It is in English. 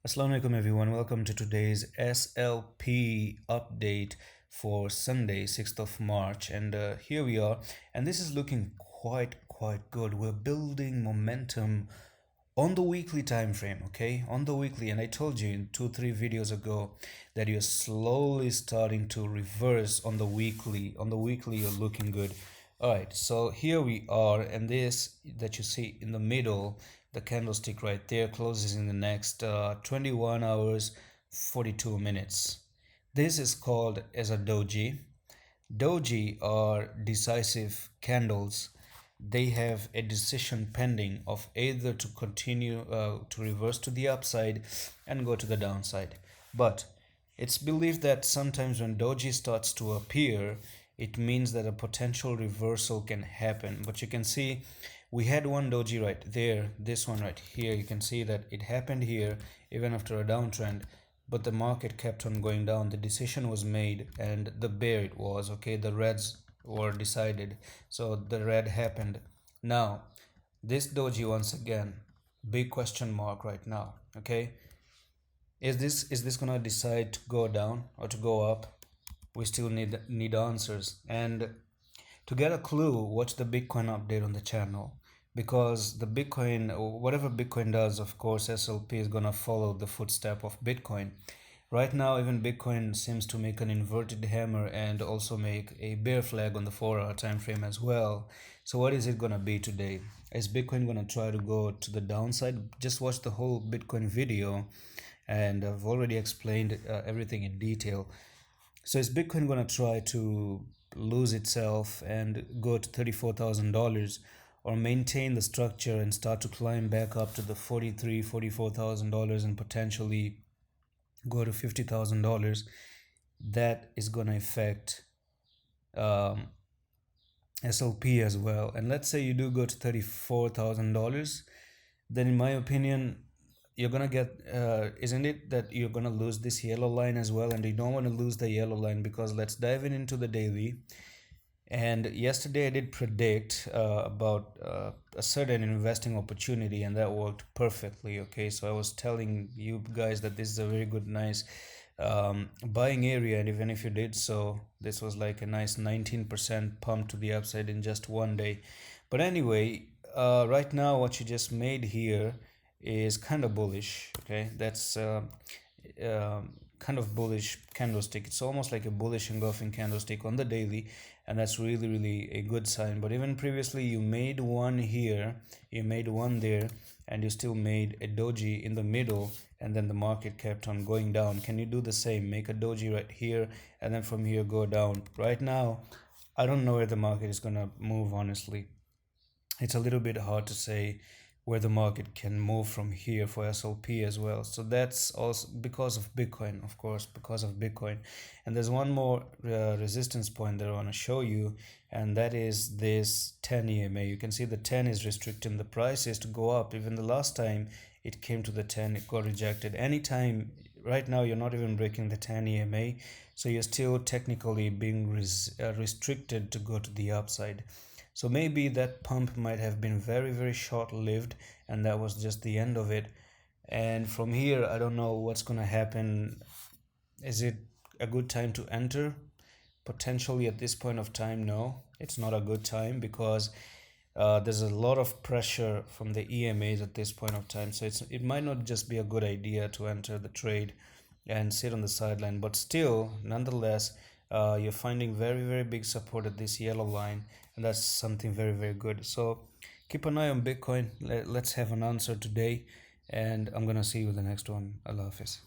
Assalamu alaikum everyone. Welcome to today's SLP update for Sunday, 6th of March. And here we are. And this is looking quite good. We're building momentum on the weekly time frame, okay? On the weekly. And I told you in 2-3 videos ago that you're slowly starting to reverse on the weekly. On the weekly, you're looking good. All right, so here we are, and this that you see in the middle, the candlestick right there, closes in the next 21 hours 42 minutes. This is called as a doji. Doji are decisive candles. They have a decision pending of either to continue to reverse to the upside and go to the downside. But it's believed that sometimes when doji starts to appear, it means that a potential reversal can happen. But you can see we had one doji right there, this one right here. You can see that it happened here even after a downtrend, but the market kept on going down. The decision was made and the bear it was, okay, the reds were decided, so the red happened. Now this doji, once again, big question mark right now, okay. Is this gonna decide to go down or to go up? We still need answers. And to get a clue, watch the Bitcoin update on the channel, because the Bitcoin, whatever Bitcoin does, of course SLP is gonna follow the footstep of Bitcoin. Right now even Bitcoin seems to make an inverted hammer and also make a bear flag on the 4-hour time frame as well. So what is it gonna be today? Is Bitcoin gonna try to go to the downside? Just watch the whole Bitcoin video, and I've already explained everything in detail. So is Bitcoin gonna try to lose itself and go to $34,000, or maintain the structure and start to climb back up to the $44,000 and potentially go to $50,000? That is gonna affect um, SLP as well. And let's say you do go to $34,000, then in my opinion you're gonna get isn't it that you're gonna lose this yellow line as well? And you don't want to lose the yellow line, because let's dive in into the daily. And yesterday I did predict about a certain investing opportunity, and that worked perfectly, okay. So I was telling you guys that this is a very good, nice buying area, and even if you did so, this was like a nice 19% pump to the upside in just one day. But anyway, right now what you just made here is kind of bullish, okay. That's kind of bullish candlestick. It's almost like a bullish engulfing candlestick on the daily, and that's really a good sign. But even previously you made one here, you made one there, and you still made a doji in the middle, and then the market kept on going down. Can you do the same? Make a doji right here, and then from here go down. Right now I don't know where the market is gonna move, honestly. It's a little bit hard to say where the market can move from here for SLP as well. So that's also because of Bitcoin, of course, because of Bitcoin. And there's one more resistance point that I want to show you, and that is this 10 EMA. You can see the 10 is restricting the prices to go up. Even the last time it came to the 10, it got rejected. Anytime right now you're not even breaking the 10 EMA, so you're still technically being restricted to go to the upside. So maybe that pump might have been very short lived, and that was just the end of it. And from here I don't know what's gonna happen. Is it a good time to enter? Potentially at this point of time, no, it's not a good time, because there's a lot of pressure from the EMAs at this point of time. So it might not just be a good idea to enter the trade and sit on the sideline. But still, nonetheless, you're finding very big support at this yellow line, and that's something very good. So keep an eye on Bitcoin. Let's have an answer today, and I'm gonna see you in the next one. Allah Hafiz.